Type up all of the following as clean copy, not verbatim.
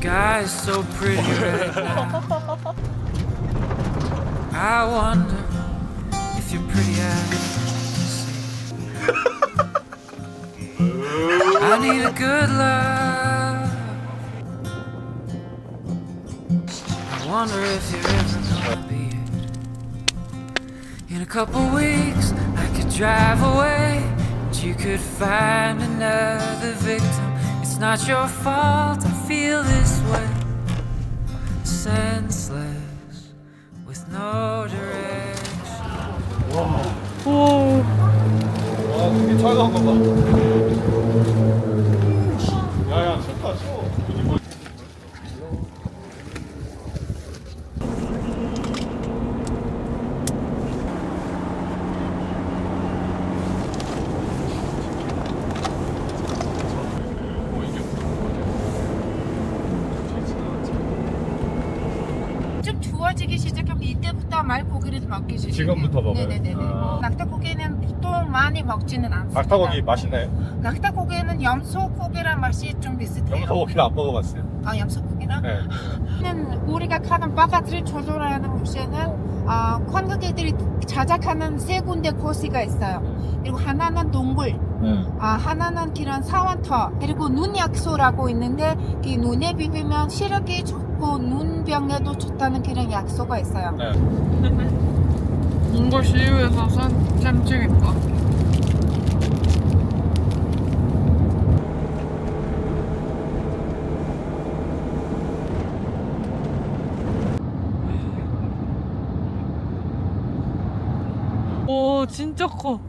sky is so pretty right now. I wonder if your pretty eyes see. I need a good love. I wonder if you're ever gonna be it. In a couple weeks, I could drive away, but you could find another victim. It's not your fault, I feel this way. Senseless, with no direction. 오. 와, 되게 차가운 거 봐. 야야, 춥다, 추워. 좀 좋아지기 시작하면 이때부터 말고기를 먹기 시작해요. 지금부터 먹어요? 네네네. 아. 낙타고기는 보통 많이 먹지는 않습니다. 낙타고기 맛있나요? 낙타고기는 염소고기랑 맛이 좀 비슷해요. 염소고기는 안 먹어봤어요. 아, 염소고기랑? 네. 우리가 가는 바깥을 조절하는 곳에는 관광객들이 자작하는 세 군데 코스가 있어요. 그리고 하나는 동굴, 하나는 그런 사원터, 그리고 눈약소라고 있는데 그 눈에 비비면 시력이 좋고 눈병에도 좋다는 그런 약소가 있어요. 네. 몽골 시유에서 산 찍을까? 오, 진짜 커.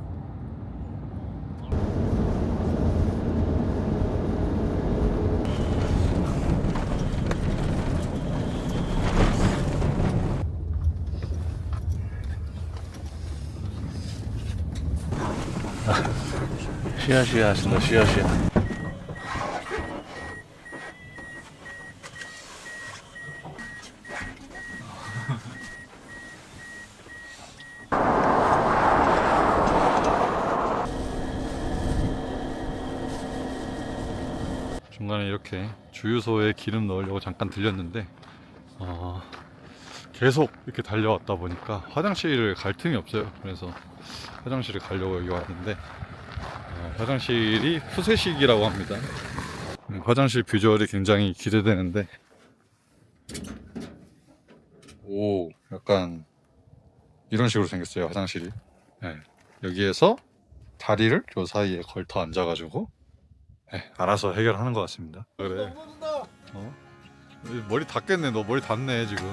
시야시야 하신다, 시야시야. 중간에 이렇게 주유소에 기름 넣으려고 잠깐 들렸는데 계속 이렇게 달려왔다 보니까 화장실을 갈 틈이 없어요. 그래서 화장실을 가려고 여기 왔는데 화장실이 푸세식이라고 합니다. 화장실 비주얼이 굉장히 기대되는데, 오, 약간 이런 식으로 생겼어요, 화장실이. 네, 여기에서 다리를 요 사이에 걸터 앉아가지고 알아서 해결하는 것 같습니다. 그래. 머리 닿겠네. 너 머리 닿네 지금.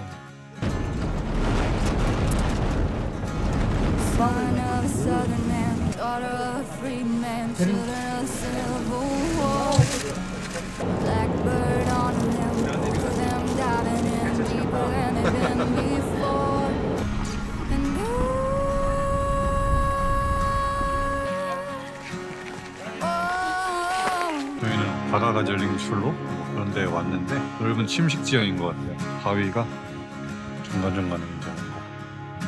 Son of a southern man, daughter of a free man, children of civil war. Blackbird on a limb, both of them diving in deeper than they've been before. And 저희는 바다가 절린 출로 그런 데 왔는데 넓은 침식 지형인 것 같아요. 바위가 중간중간에 이제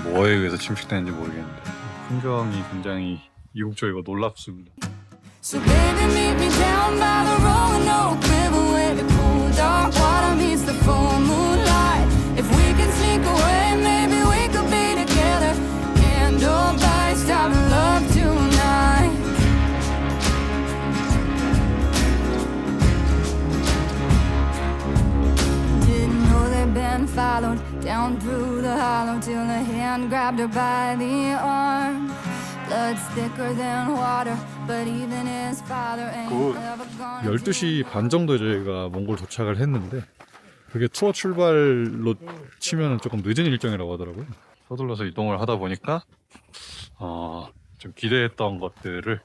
뭐에 의해서 침식되는지 모르겠는데 풍경이 굉장히 이국적이고 놀랍습니다. so baby, meet me down by the rolling oak river where the cool dark water meets the full moonlight. If we can sneak away, maybe we could be together. Candle by star love tonight. Didn't know they'd been followed down through the hollow till a hand grabbed her by the arm. Blood's thicker than water, but even his father ain't ever gonna 12시 반 정도에 저희가 몽골 도착을 했는데 그게 투어 출발로 치면 조금 늦은 일정이라고 하더라고요. 서둘러서 이동을 하다 보니까 좀 기대했던 것들을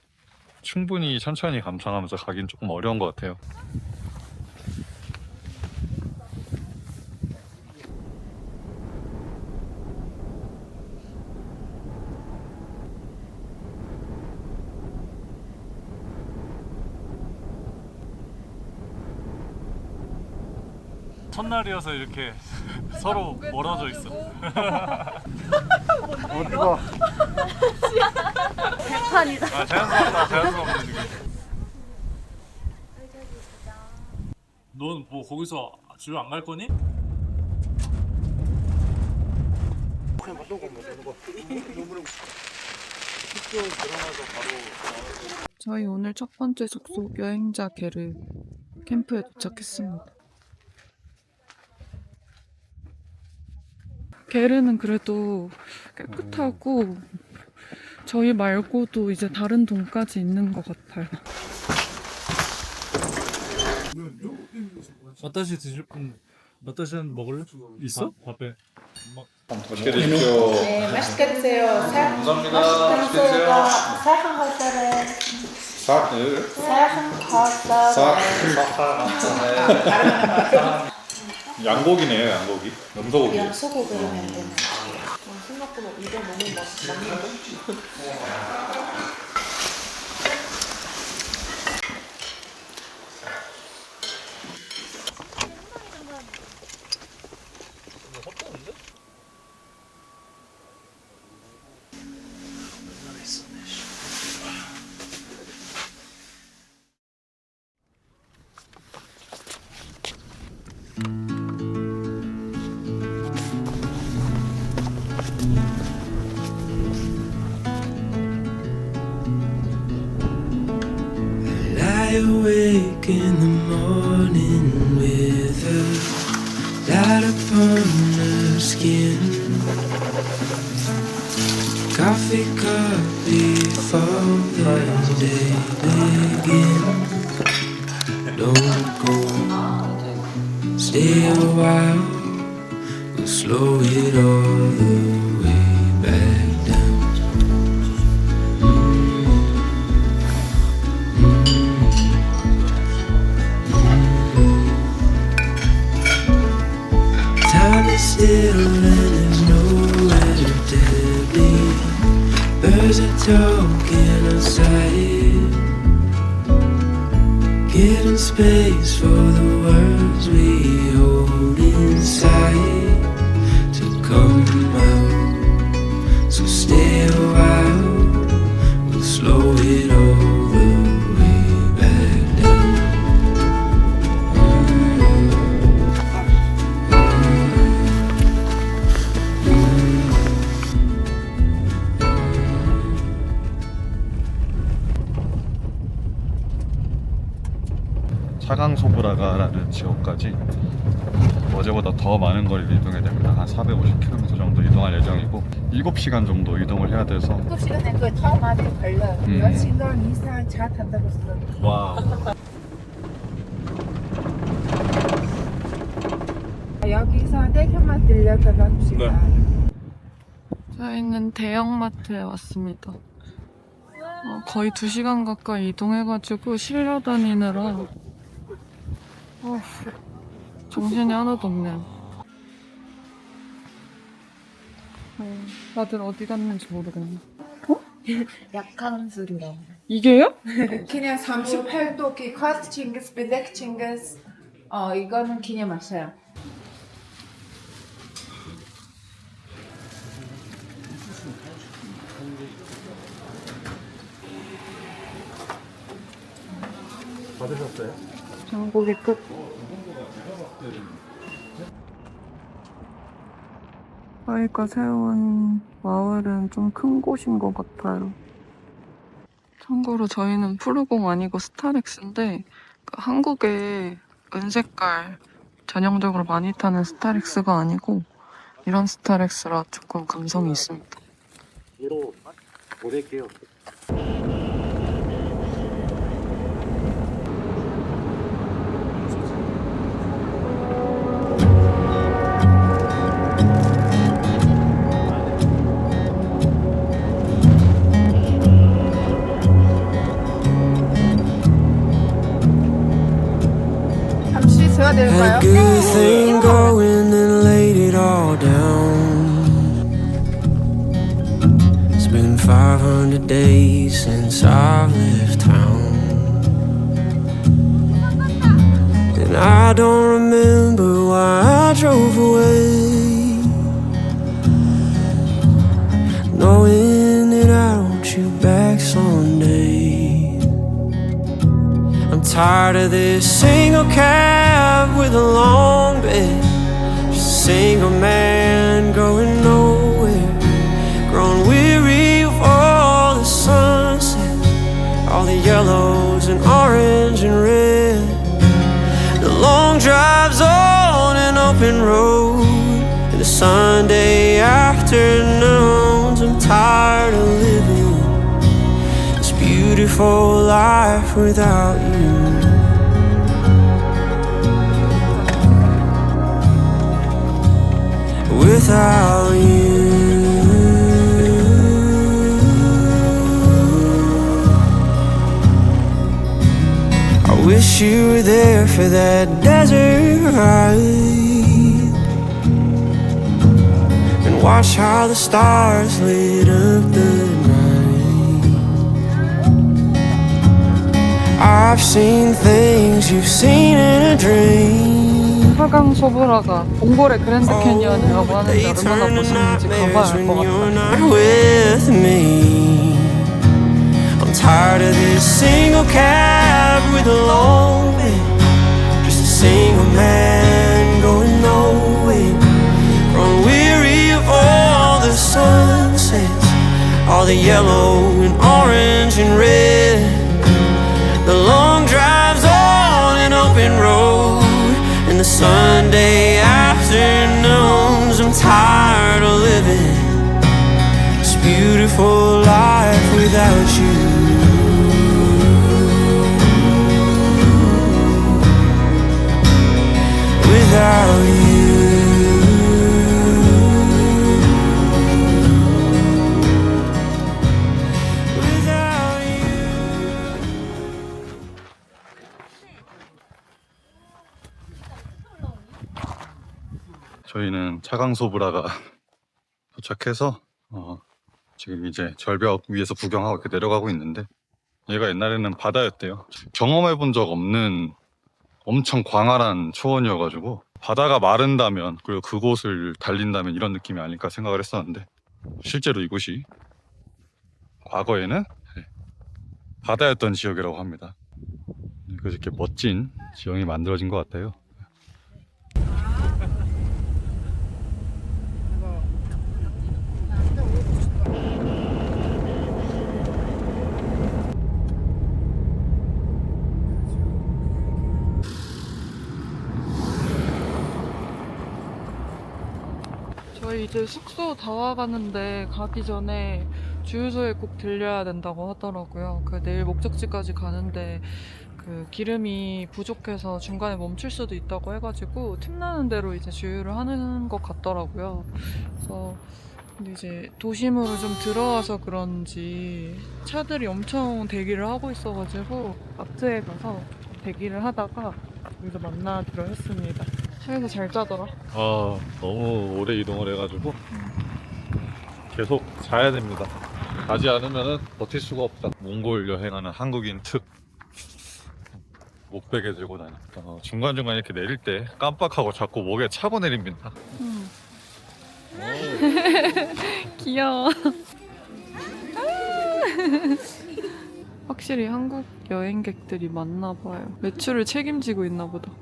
충분히 천천히 감상하면서 가긴 조금 어려운 것 같아요. 첫날이어서 이렇게 서로 멀어져 있어. 어디가? 아, 자연스럽다, 자연스럽다 지금. 넌 뭐 거기서 집에 안 갈 거니? 저희 오늘 첫 번째 숙소 여행자 게르 캠프에 도착했습니다. 게르는 그래도 깨끗하고 저희 말고도 이제 다른 동까지 있는 것 같아요. 마타시 드실 분 마타시 한 먹을래? 있어? 밥에 맛있게 드십시오. 네, 맛있게 드세요. 감사합니다. 맛있게 드세요. 싹, 네. 양고기네요, 양고기. 염소고기. 소고기로 해야 되나? 생각보다 이거 너무 맞는데? Lie awake in the morning with a light upon her skin. Coffee cup before the day begins. Don't go, stay a while. We'll slow it all the way back down. Time is still and there's nowhere to be. Birds are talking outside, giving space for the words we hold inside to come out. So stay a while, we'll slow it all the way back down. 차강소브라가라는 지역까지 어제보다 더 많은 거리를 이동해야 됩니다. 한 450km 정도 이동할 예정이고 7시간 정도 이동을 해야 돼서 7시간에 그 타운한테 걸려요. 며칠 이상 차 탄다고 했어요. 와 여기서 대표만 들려서 갑시다. 저희는 대형마트에 왔습니다. 거의 2시간 가까이 이동해가지고 실려 다니느라 정신이 하나도 없네요. 다들 어디 갔는지 모르겠네. 약한 술이라. 이게요? 그냥 38도 그 커스팅스, 비덱팅스 이거는 그냥 마셔요. 받으셨어요? 장고기 끝. 저희가 세운 마을은 좀 큰 곳인 것 같아요. 참고로 저희는 푸르공 아니고 스타렉스인데 한국에 은색깔 전형적으로 많이 타는 스타렉스가 아니고 이런 스타렉스라 조금 감성이 있습니다. 위로 보낼게요. 잠시 쉬어야 될까요? Had a good thing going and laid it all down. It's been 500 days since I've left town, and I don't remember why I drove away, knowing that I want you back someday. I'm tired of this single cab with a long long drives on an open road, and the Sunday afternoons, I'm tired of living this beautiful life without you. Without you. I wish you were there for that desert ride, and watch how the stars lit up the night. I've seen things you've seen in a dream. 하강 소브라가 몽골의 그랜드 캐니언이라고 하는데 얼마나 멋있는지 가봐야 알 것 같아요. I'm tired of this single cab with a long bed, just a single man going nowhere. Grown weary of all the sunsets, all the yellow and orange and red, the long drives on an open road, and the Sunday afternoons. I'm tired of living this beautiful life without you. Without you. Without you. 저희는 차강소브라가 도착해서 지금 이제 절벽 위에서 구경하고 이렇게 내려가고 있는데, 얘가 옛날에는 바다였대요. 경험해본 적 없는 엄청 광활한 초원이어가지고 바다가 마른다면, 그리고 그곳을 달린다면 이런 느낌이 아닐까 생각을 했었는데, 실제로 이곳이 과거에는 바다였던 지역이라고 합니다. 그래서 이렇게 멋진 지형이 만들어진 것 같아요. 저희 이제 숙소 다 와가는데 가기 전에 주유소에 꼭 들려야 된다고 하더라고요. 내일 목적지까지 가는데 기름이 부족해서 중간에 멈출 수도 있다고 해가지고 틈나는 대로 이제 주유를 하는 것 같더라고요. 그래서 근데 이제 도심으로 좀 들어와서 그런지 차들이 엄청 대기를 하고 있어가지고 마트에 가서 대기를 하다가 여기서 만나기로 했습니다. 차에서 잘 자더라. 너무 오래 이동을 해가지고 계속 자야 됩니다. 자지 않으면 버틸 수가 없다. 몽골 여행하는 한국인 특. 목베개 들고 다니. 중간중간 이렇게 내릴 때 깜빡하고 자꾸 목에 차고 내립니다. 귀여워. 확실히 한국 여행객들이 많나 봐요. 매출을 책임지고 있나 보다.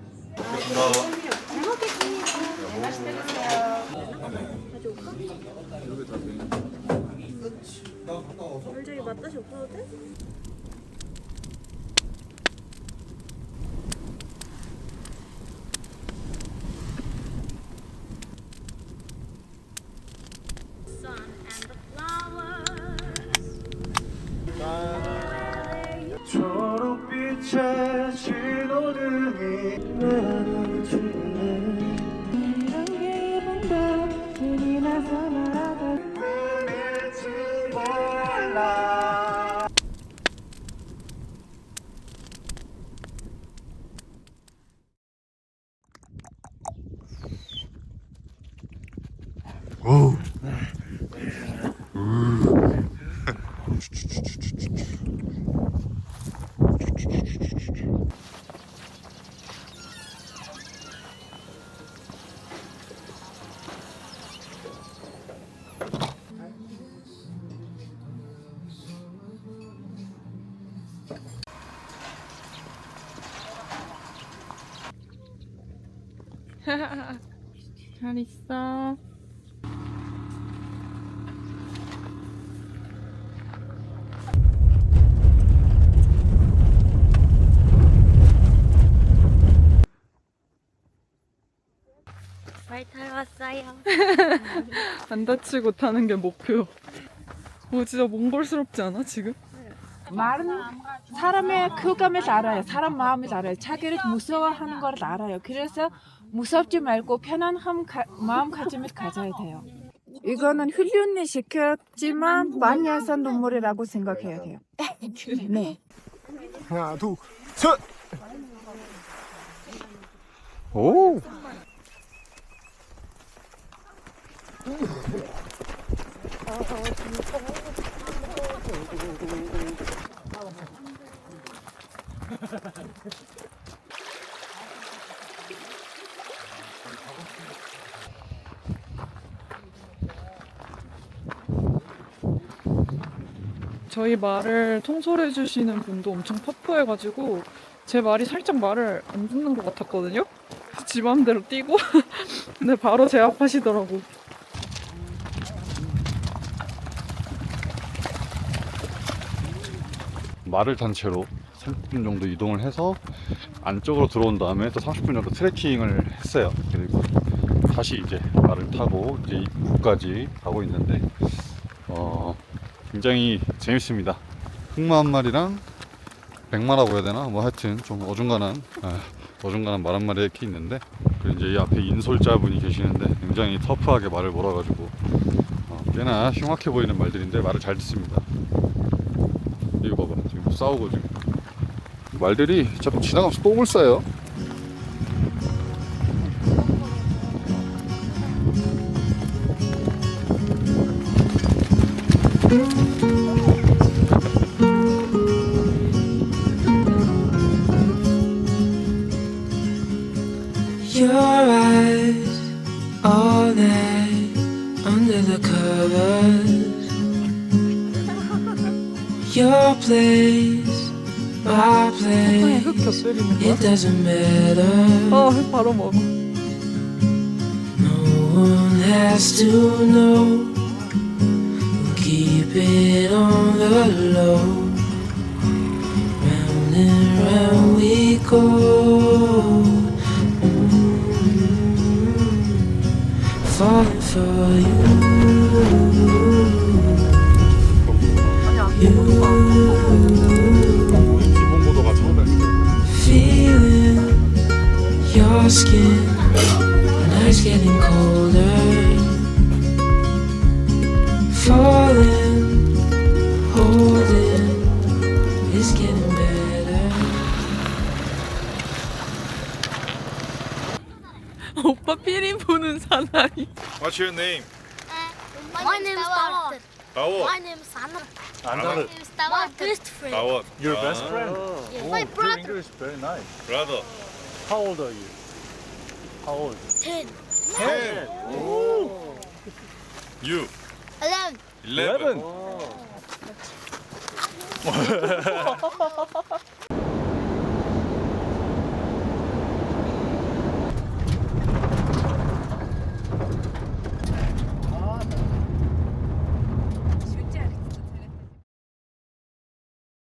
갑자기 맛다시 없어도 돼? 초록빛의 신호등이 내려주네. 이런 기분도 신이 나서 말하다 뿐일지 몰라. 잘 있어. 말 타러 왔어요. 안 다치고 타는 게 목표. 진짜 몽골스럽지 않아 지금? 말은 사람의 그감을 알아요. 사람 마음을 알아요. 자기를 무서워하는 걸 알아요. 그래서 무섭지 말고 편안한 마음가짐을 가져야 돼요. 이거는 훈련을 시켰지만 많이 해서 눈물이라고 생각해야 돼요. 네. 하나, 둘, 셋. 오. 저희 말을 통솔해 주시는 분도 엄청 퍼프해가지고 제 말이 살짝 말을 안 듣는 것 같았거든요? 지 맘대로 뛰고 근데 바로 제압하시더라고. 말을 탄 채로 30분 정도 이동을 해서 안쪽으로 들어온 다음에 또 30분 정도 트레킹을 했어요. 그리고 다시 이제 말을 타고 이제 입구까지 가고 있는데 굉장히 재밌습니다. 흑마 한 마리랑 백마라고 해야 되나? 뭐 하여튼 좀 어중간한 말 한 마리 이렇게 있는데, 그리고 이제 이 앞에 인솔자분이 계시는데 굉장히 터프하게 말을 몰아가지고 꽤나 흉악해 보이는 말들인데 말을 잘 듣습니다. 이거 봐봐, 지금 싸우고 지금 말들이 자꾸 지나가면서 똥을 싸요. Your eyes all night under the covers. Your place, my 흙에 흙 place. 곁들이는 It 거야? doesn't matter. 흙 바로 먹어. No one has to know. We'll keep it on the low. Round and round we go. Falling for 기본고도가 1500m. feeling your skin. The night's getting colder. Falling, holding, it's getting better. 오빠 피린 보는 사나이. What's your name? My name is Tawad. 다워. My name is Anna. 안다르. My name is Tawad. My best friend. 다워. Your best friend. My Your brother. English very nice. Brother. How old are you? How old? 10. 10. You. 11. 11.